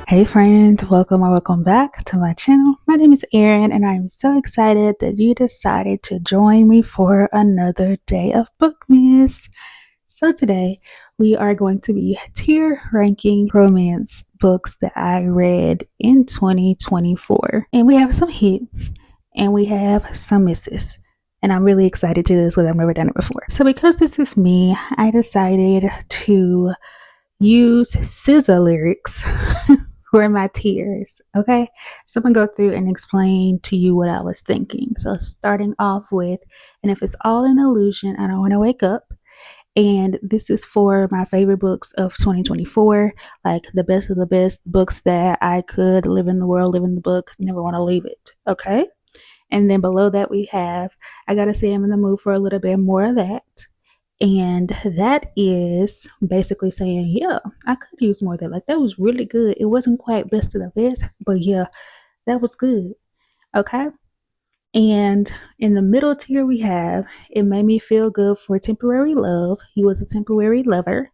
Hey friends, welcome or welcome back to my channel. My name is Erin and I'm so excited that you decided to join me for another day of bookmas. So today we are going to be tier ranking romance books that I read in 2024. And we have some hits and we have some misses. And I'm really excited to do this because I've never done it before. So because this is me, I decided to use SZA lyrics for my tiers. Okay, so I'm gonna go through and explain to you what I was thinking. So starting off with, and if it's all an illusion, I don't want to wake up. And this is for my favorite books of 2024, like the best of the best books that I could live in the world, live in the book, never want to leave it. Okay. And then below that, we have I Gotta Say I'm in the Mood for a Little Bit More of That. And that is basically saying, yeah, I could use more of that. Like, that was really good. It wasn't quite best of the best, but yeah, that was good. Okay. And in the middle tier, we have It Made Me Feel Good for Temporary Love. He was a temporary lover.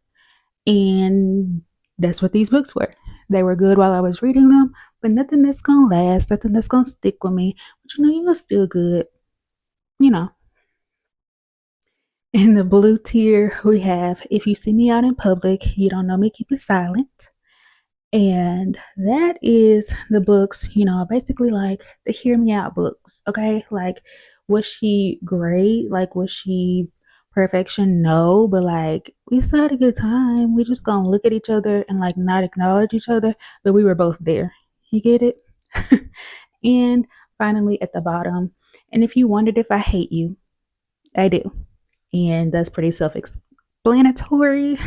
And that's what these books were. They were good while I was reading them, but nothing that's going to last, nothing that's going to stick with me. But you know, you were still good, you know. In the blue tier, we have If You See Me Out in Public, You Don't Know Me, Keep It Silent. And that is the books, you know, basically like the Hear Me Out books. Okay. Like, was she great? Like, was she perfection? No. But like, we still had a good time. We just gonna look at each other and like not acknowledge each other, but we were both there. You get it? And finally, at the bottom, and if you wondered if I hate you, I do. And that's pretty self explanatory.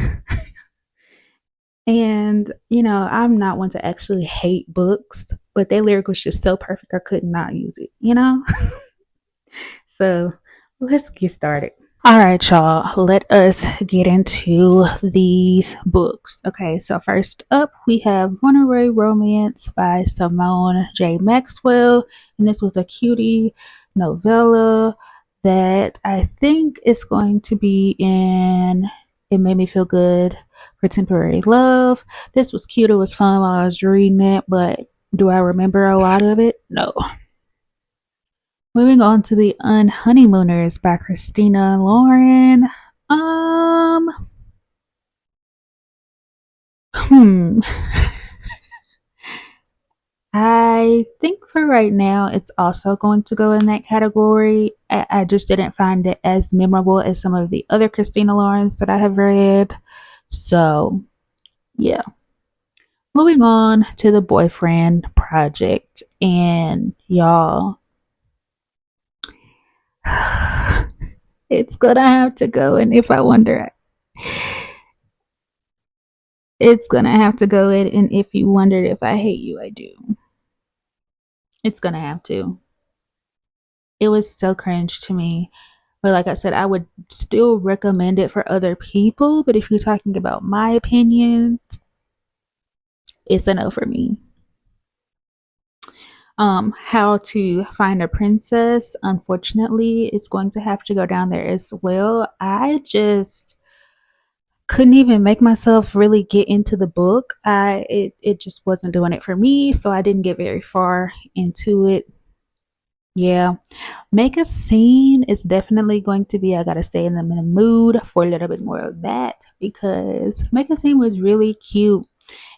And, you know, I'm not one to actually hate books, but that lyric was just so perfect, I could not use it, you know? So let's get started. All right, y'all, let us get into these books. Okay, so first up, we have Runaway Romance by Simone J. Maxwell. And this was a cutie novella that I think is going to be in It Made Me Feel Good for Temporary Love. This was cute, it was fun while I was reading it, but do I remember a lot of it? No. Moving on to The Unhoneymooners by Christina Lauren. Um, hmm. I think for right now, it's also going to go in that category. I just didn't find it as memorable as some of the other Christina Laurens that I have read. So, yeah. Moving on to The Boyfriend Project. And y'all, it's gonna have to go. And if I wonder, it's gonna have to go in. And if you wondered if I hate you, I do. It's gonna have to. It was so cringe to me. But like I said, I would still recommend it for other people. But if you're talking about my opinion, it's a no for me. How to Find a Princess, unfortunately, it's going to have to go down there as well. I just couldn't even make myself really get into the book. It just wasn't doing it for me, so I didn't get very far into it. Yeah. Make a Scene is definitely going to be, I gotta stay in the mood for a little bit more of that because Make a Scene was really cute.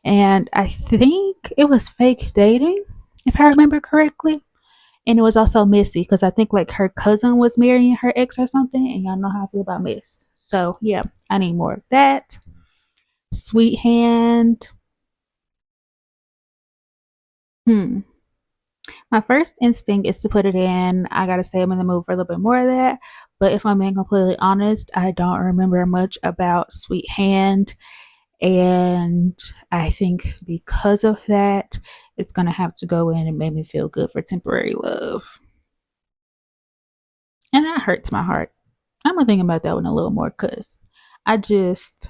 And I think it was fake dating, if I remember correctly. And it was also messy because I think like her cousin was marrying her ex or something. And y'all know how I feel about mess. So yeah, I need more of that. Sweet Hand. Hmm. My first instinct is to put it in. I gotta say, I'm in the mood for a little bit more of that. But if I'm being completely honest, I don't remember much about Sweet Hand. And I think because of that, it's gonna have to go in and make me feel good for Temporary Love. And that hurts my heart. I'm gonna think about that one a little more because I just,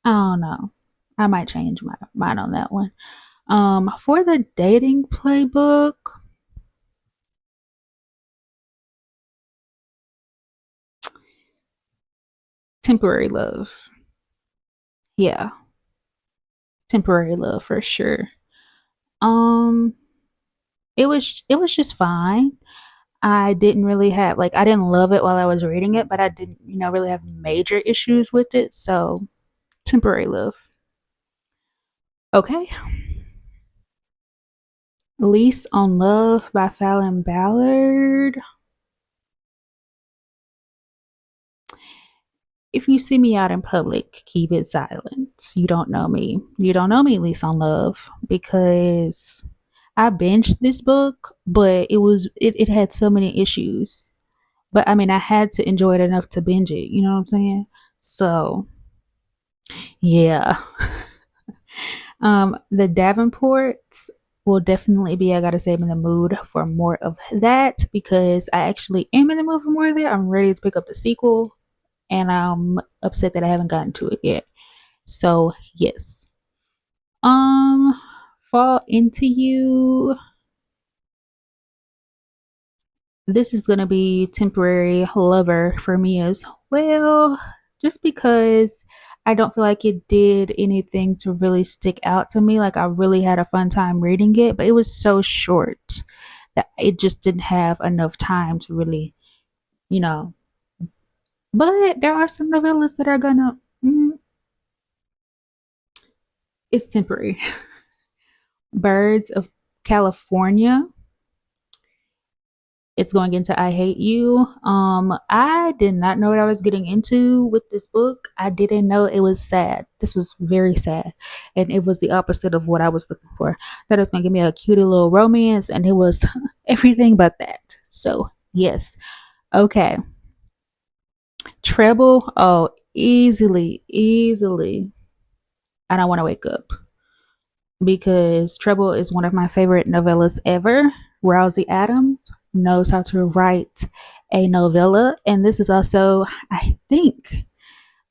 I don't know. I might change my mind on that one. For the dating playbook, Temporary Love. Yeah, Temporary Love for sure. Um, it was just fine. I didn't really have like I didn't love it while I was reading it, but I didn't, really have major issues with it. So temporary love. Okay. Lease on Love by Fallon Ballard. If you see me out in public, keep it silent. You don't know me. You don't know me, Lease on Love, because I binged this book, but it had so many issues. But I mean, I had to enjoy it enough to binge it. You know what I'm saying? So yeah. The Davenports will definitely be, I gotta say, I'm in the mood for more of that because I actually am in the mood for more of that. I'm ready to pick up the sequel and I'm upset that I haven't gotten to it yet. So yes. Um Fall Into You. This is gonna be temporary lover for me as well. Just because I don't feel like it did anything to really stick out to me. Like I really had a fun time reading it, but it was so short that it just didn't have enough time to really, you know. But there are some novellas that are gonna. It's temporary. Birds of California. It's going into I Hate You. I did not know what I was getting into with this book. I didn't know it was sad. This was very sad. And it was the opposite of what I was looking for. That it was gonna give me a cute little romance, and it was everything but that. So yes. Okay. Treble, oh, easily, easily. I don't want to wake up because Treble is one of my favorite novellas ever. Rousey Adams knows how to write a novella, and this is also, I think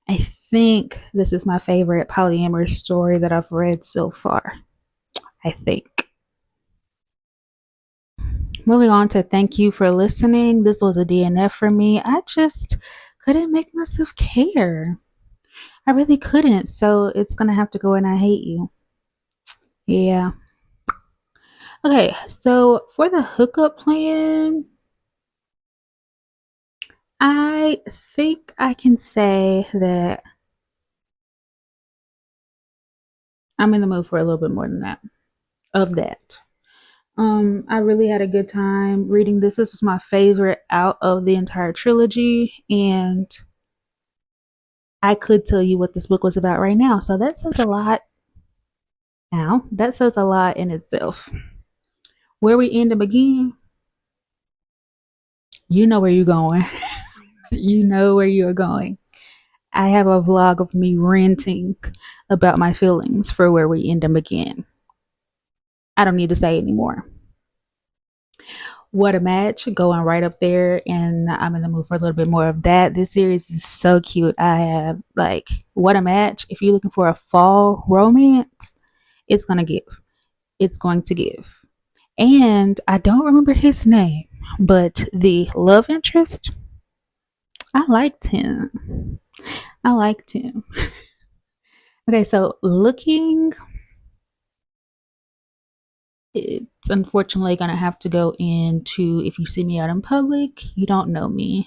this is my favorite polyamorous story that I've read so far. I think. Moving on to Thank You for Listening. This was a DNF for me. I just couldn't make myself care. I really couldn't. So it's gonna have to go in I Hate You. Yeah. Okay, so for the hookup plan, I think I can say that I'm in the mood for a little bit more than that. Of that. I really had a good time reading this. This was my favorite out of the entire trilogy, and I could tell you what this book was about right now. So that says a lot. Now, that says a lot in itself. Where we end and begin, you know where you're going. You know where you're going. I have a vlog of me ranting about my feelings for Where We End and Begin. I don't need to say anymore. What a Match, going right up there, and I'm in the mood for a little bit more of that. This series is so cute. I have like What a Match. If you're looking for a fall romance, it's gonna give. It's going to give. And I don't remember his name, but the love interest, I liked him. I liked him. Okay, so looking, it's unfortunately gonna have to go into If You See Me Out in Public, You Don't Know Me,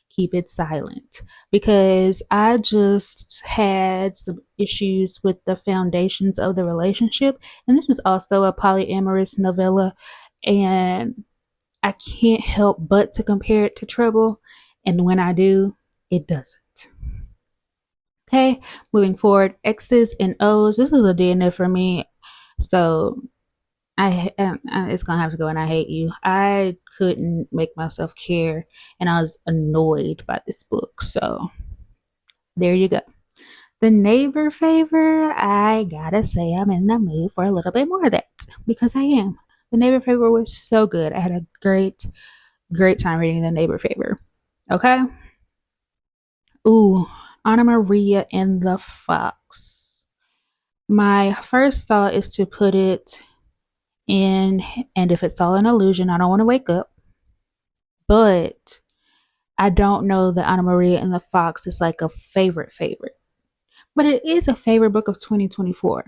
Keep It Silent, because I just had some issues with the foundations of the relationship, and this is also a polyamorous novella, and I can't help but to compare it to Trouble, and when I do, it doesn't. Okay, moving forward, X's and O's. This is a DNF for me, so it's gonna have to go. And I Hate You. I couldn't make myself care, and I was annoyed by this book. So there you go. The Neighbor Favor. I gotta say, I'm in the mood for a little bit more of that because I am. The Neighbor Favor was so good. I had a great time reading The Neighbor Favor. Okay. Ooh, Anna Maria and the Fox. My first thought is to put it in, and if it's all an illusion, I don't want to wake up. But I don't know that Anna Maria and the Fox is like a favorite. But it is a favorite book of 2024.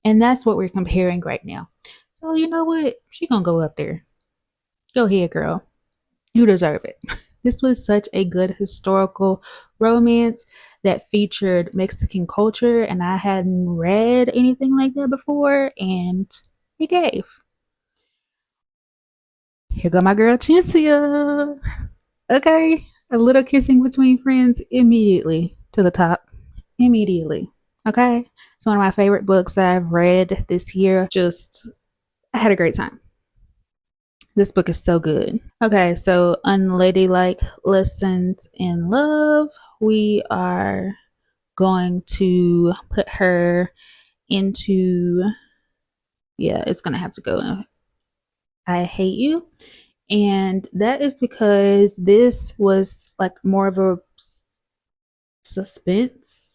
And that's what we're comparing right now. So you know what? She gonna go up there. Go ahead, girl. You deserve it. This was such a good historical romance that featured Mexican culture, and I hadn't read anything like that before, and it gave. Here go my girl Chinsia. Okay. A little kissing between friends immediately to the top. Immediately. Okay. It's one of my favorite books I've read this year. Just, I had a great time. This book is so good. Okay, so Unladylike Lessons in Love. We are going to put her into, yeah, it's going to have to go in I Hate You. And that is because this was like more of a suspense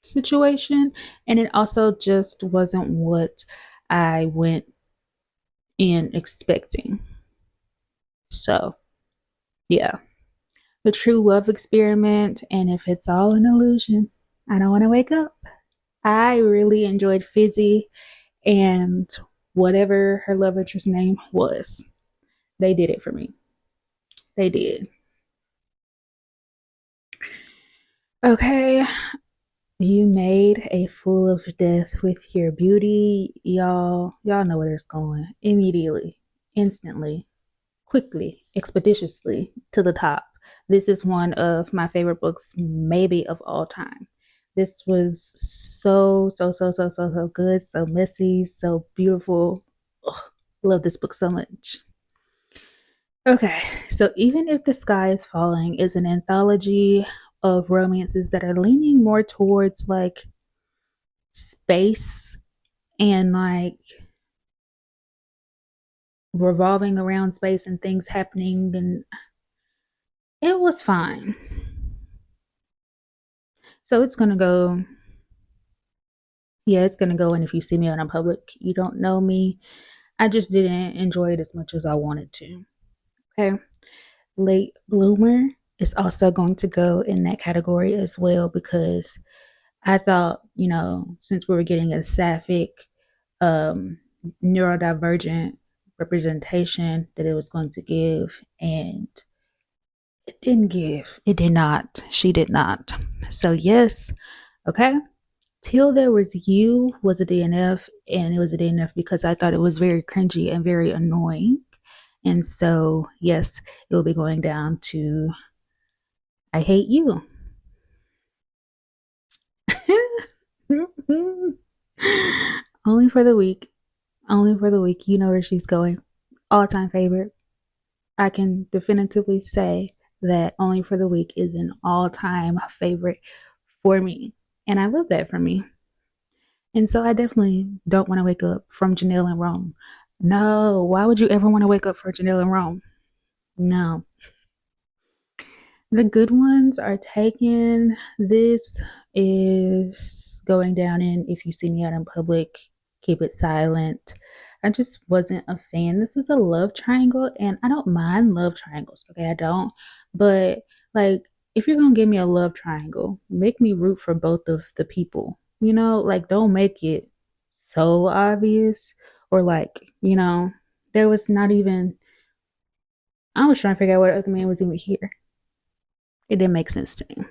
situation. And it also just wasn't what I went in expecting. So, yeah. The true love experiment, and if it's all an illusion, I don't want to wake up. I really enjoyed Fizzy and whatever her love interest name was. They did it for me. They did. Okay, you made a fool of death with your beauty. Y'all know where it's going. Immediately, instantly, quickly, expeditiously to the top. This is one of my favorite books, maybe of all time. This was so good, so messy, so beautiful. Ugh, love this book so much. Okay, so Even If the Sky is Falling is an anthology of romances that are leaning more towards like space and like revolving around space and things happening, and it was fine. So it's gonna go, yeah, it's gonna go. And if you see me out in public, you don't know me. I just didn't enjoy it as much as I wanted to. Okay. Late Bloomer is also going to go in that category as well because I thought, since we were getting a sapphic, um, neurodivergent representation, that it was going to give, and it didn't give. It did not. She did not. So, yes, okay. Till There Was You was a DNF, and it was a DNF because I thought it was very cringy and very annoying. And so, yes, it will be going down to I Hate You. Only for the week. Only for the week. You know where she's going. All time favorite. I can definitively say that Only for the Week is an all time favorite for me. And I love that for me. And so I definitely don't want to wake up from Janelle and Rome. No, why would you ever want to wake up for Janelle and Rome? No. The good ones are taken. This is going down in If You See Me Out in Public, Keep It Silent. I just wasn't a fan. This is a love triangle, and I don't mind love triangles. Okay, I don't. But like, if you're gonna give me a love triangle, make me root for both of the people. Like don't make it so obvious or like, there was not even. I was trying to figure out what other man was even here. It didn't make sense to me.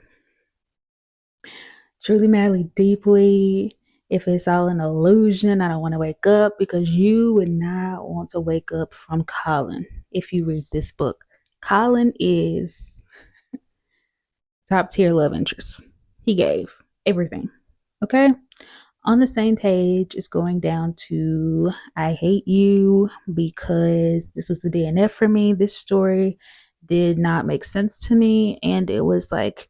Truly, madly, deeply. If it's all an illusion, I don't want to wake up because you would not want to wake up from Colin if you read this book. Colin is top tier love interest. He gave everything. Okay. On the same page is going down to I Hate You because this was a DNF for me. This story did not make sense to me, and it was like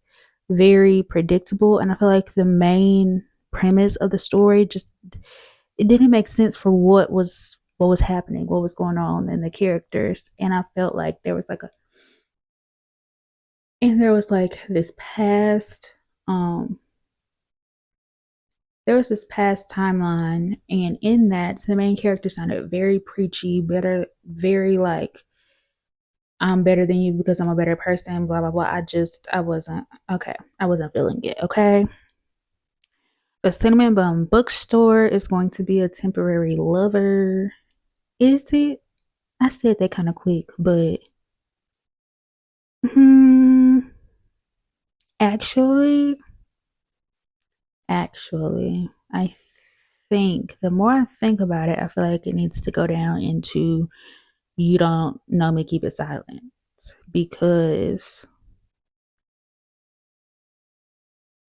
very predictable, and I feel like the main premise of the story just it didn't make sense for what was happening, what was going on in the characters, and I felt like there was like this past um there was this past timeline, and in that the main character sounded very preachy, better, very like I'm better than you because I'm a better person, blah blah blah. I wasn't okay. I wasn't feeling it. Okay. A cinnamon bun bookstore is going to be a temporary lover. Is it? I said that kind of quick, but hmm, actually, I think the more I think about it, I feel like it needs to go down into you don't know me, keep it silent. Because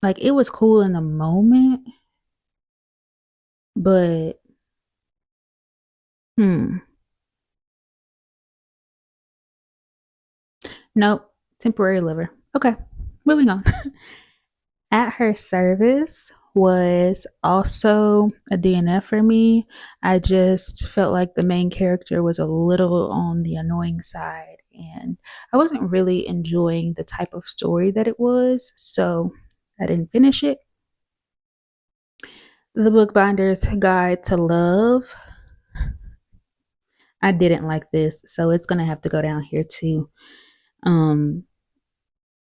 like it was cool in the moment, but hmm, nope, temporary liver. Okay, moving on. At Her Service was also a DNF for me. I just felt like the main character was a little on the annoying side, and I wasn't really enjoying the type of story that it was, so I didn't finish it. The Bookbinder's Guide to Love. I didn't like this, so it's gonna have to go down here too. Um,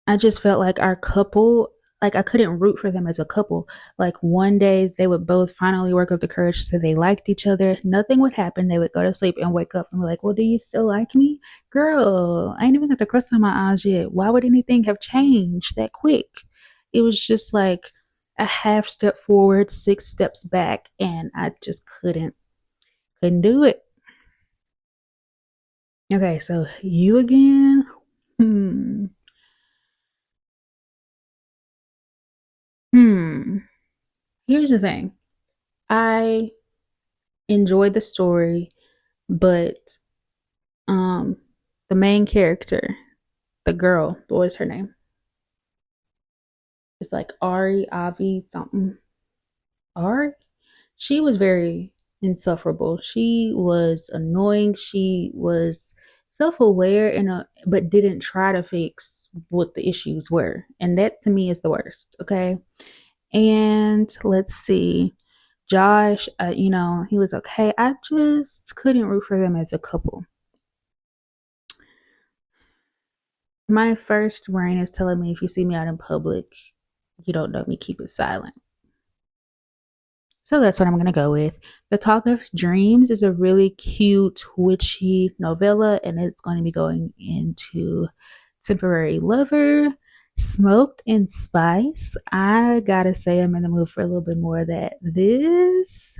I just felt like our couple, like I couldn't root for them as a couple. Like one day they would both finally work up the courage to say they liked each other. Nothing would happen. They would go to sleep and wake up and be like, "Well, do you still like me?" Girl, I ain't even got the crust on my eyes yet. Why would anything have changed that quick? It was just like a half step forward, six steps back, and I just couldn't do it. Okay, so you again? Hmm. Hmm. Here's the thing. I enjoyed the story, but um the main character, the girl, what was her name? It's like Ari, Avi, something. Ari? She was very insufferable. She was annoying. She was self-aware and but didn't try to fix what the issues were. And that to me is the worst, okay? And let's see. Josh, he was okay. I just couldn't root for them as a couple. My first brain is telling me if you see me out in public, you don't know me, keep it silent. So that's what I'm going to go with. The Talk of Dreams is a really cute, witchy novella, and it's going to be going into Temporary Lover, Smoked in Spice. I gotta say, I'm in the mood for a little bit more of that. This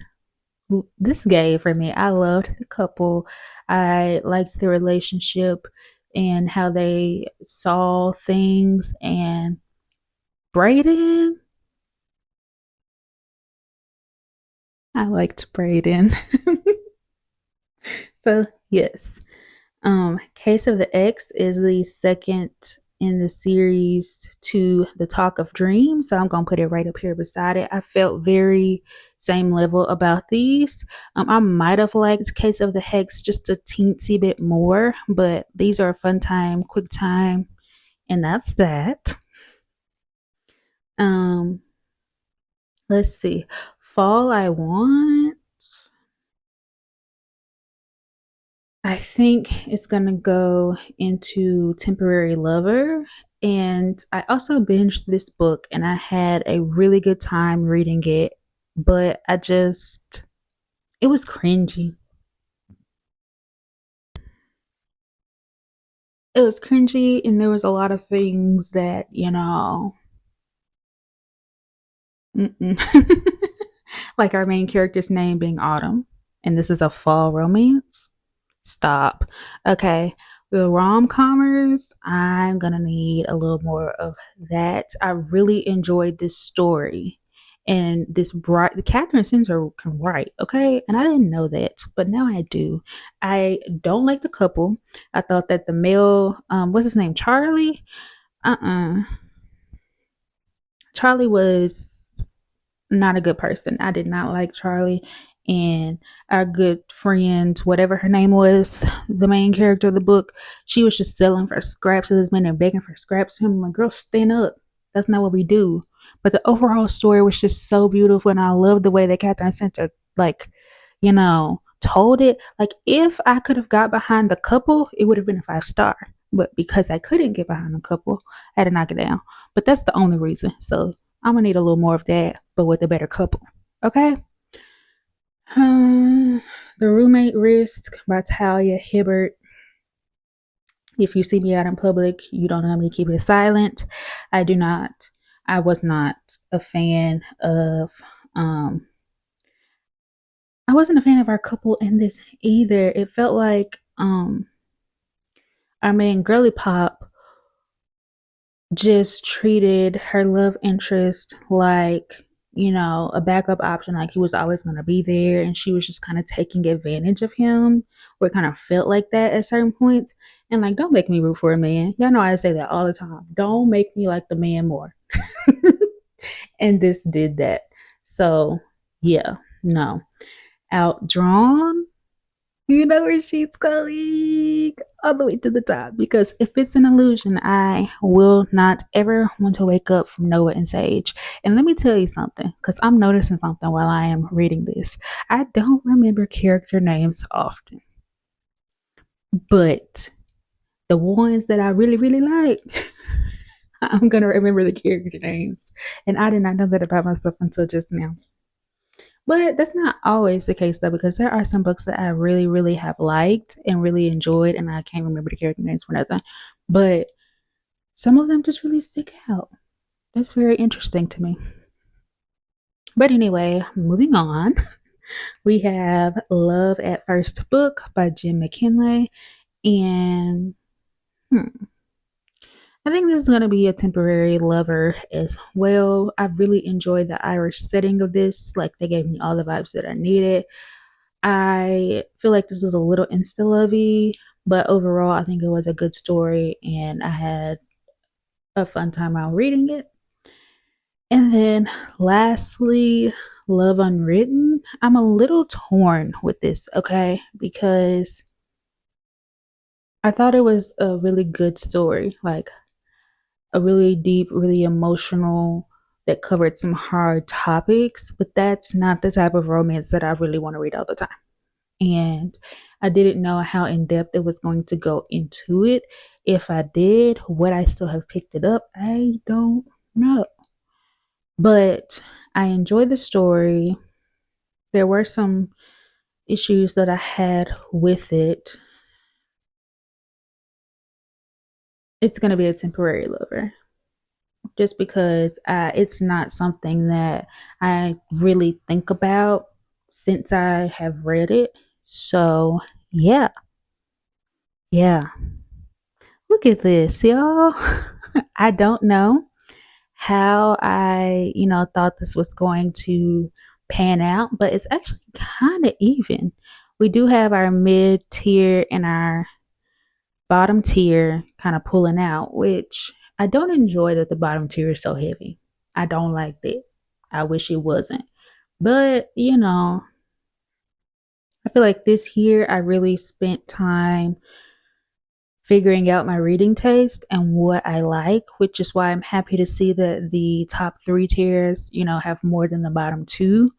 gave for me. I loved the couple. I liked the relationship and how they saw things. And Brayden, I liked Brayden. So yes, Case of the X is the second in the series to the Talk of Dreams. So I'm gonna put it right up here beside it. I felt very same level about these. I might have liked Case of the Hex just a teensy bit more, but these are a fun time, quick time, and that's that. Um, let's see. Fall I Want. I think it's gonna go into Temporary Lover. And I also binged this book and I had a really good time reading it, but it was cringy. It was cringy, and there was a lot of things that, like our main character's name being Autumn, and this is a fall romance. Stop. Okay. The rom comers, I'm gonna need a little more of that. I really enjoyed this story. And this bright, the Catherine Sensor can write, okay? And I didn't know that, but now I do. I don't like the couple. I thought that the male, what's his name, Charlie? Charlie was not a good person. I did not like Charlie. And our good friend, whatever her name was, the main character of the book, she was just selling for scraps to this man and begging for scraps to him. I'm like, girl, stand up. That's not what we do. But the overall story was just so beautiful, and I love the way that Catherine Center, like, told it. Like, if I could have got behind the couple, it would have been a 5 star. But because I couldn't get behind the couple, I had to knock it down. But that's the only reason. So I'm gonna need a little more of that, but with a better couple. Okay. The Roommate Risk by Talia Hibbert. If you see me out in public, you don't know me, keep it silent. I do not, I was not a fan of, um, I wasn't a fan of our couple in this either. It felt like, our man Girly Pop just treated her love interest like, a backup option, like he was always going to be there, and she was just kind of taking advantage of him, or it kind of felt like that at certain points. And like, don't make me root for a man. Y'all know I say that all the time. Don't make me like the man more. And this did that. So, yeah, no. Outdrawn, you know where she's going, all the way to the top. Because if it's an illusion, I will not ever want to wake up from Noah and Sage. And let me tell you something, because I'm noticing something while I am reading this. I don't remember character names often, but the ones that I really, really like, I'm going to remember the character names. And I did not know that about myself until just now. But that's not always the case though, because there are some books that I really, really have liked and really enjoyed, and I can't remember the character names for nothing. But some of them just really stick out. That's very interesting to me. But anyway, moving on. We have Love at First Book by Jim McKinley. And I think this is going to be a temporary lover as well. I really enjoyed the Irish setting of this. Like, they gave me all the vibes that I needed. I feel like this was a little insta lovey, but overall, I think it was a good story, and I had a fun time while reading it. And then, lastly, Love Unwritten. I'm a little torn with this, okay, because I thought it was a really good story, like a really deep, really emotional, that covered some hard topics, but that's not the type of romance that I really want to read all the time. And I didn't know how in depth it was going to go into it. If I did, would I still have picked it up? I don't know. But I enjoyed the story. There were some issues that I had with it. It's going to be a temporary lover, just because it's not something that I really think about since I have read it. So, yeah. Yeah. Look at this, y'all. I don't know how I, thought this was going to pan out, but it's actually kind of even. We do have our mid tier and our bottom tier kind of pulling out, which I don't enjoy that the bottom tier is so heavy. I don't like that. I wish it wasn't. But, I feel like this year I really spent time figuring out my reading taste and what I like, which is why I'm happy to see that the top three tiers, have more than the bottom two.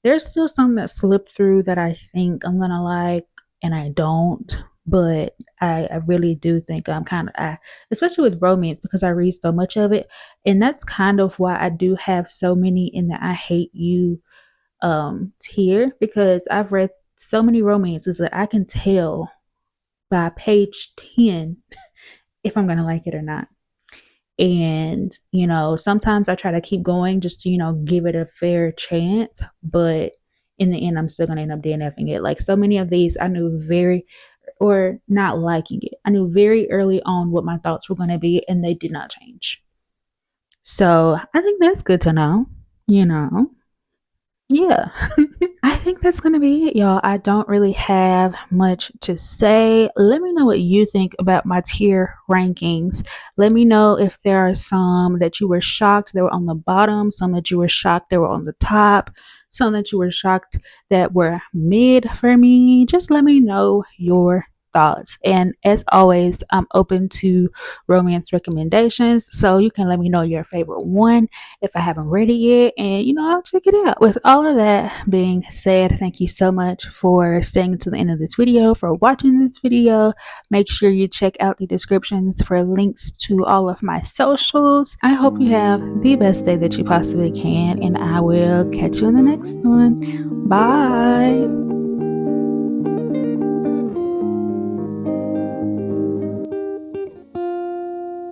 There's still some that slip through that I think I'm gonna like, and I don't. But I really do think I'm kind of, especially with romance, because I read so much of it, and that's kind of why I do have so many in the I hate you tier, because I've read so many romances that I can tell by page 10 if I'm going to like it or not. And, sometimes I try to keep going just to, give it a fair chance. But in the end, I'm still going to end up DNFing it. Like, so many of these, I knew or not liking it. I knew very early on what my thoughts were going to be, and they did not change. So I think that's good to know, you know. Yeah. I think that's going to be it, y'all. I don't really have much to say. Let me know what you think about my tier rankings. Let me know if there are some that you were shocked they were on the bottom, some that you were shocked they were on the top, some that you were shocked that were mid for me. Just let me know your thoughts. And as always, I'm open to romance recommendations, so you can let me know your favorite one if I haven't read it yet, and I'll check it out. With all of that being said, thank you so much for staying to the end of this video, for watching this video. Make sure you check out the descriptions for links to all of my socials. I hope you have the best day that you possibly can, and I will catch you in the next one. Bye.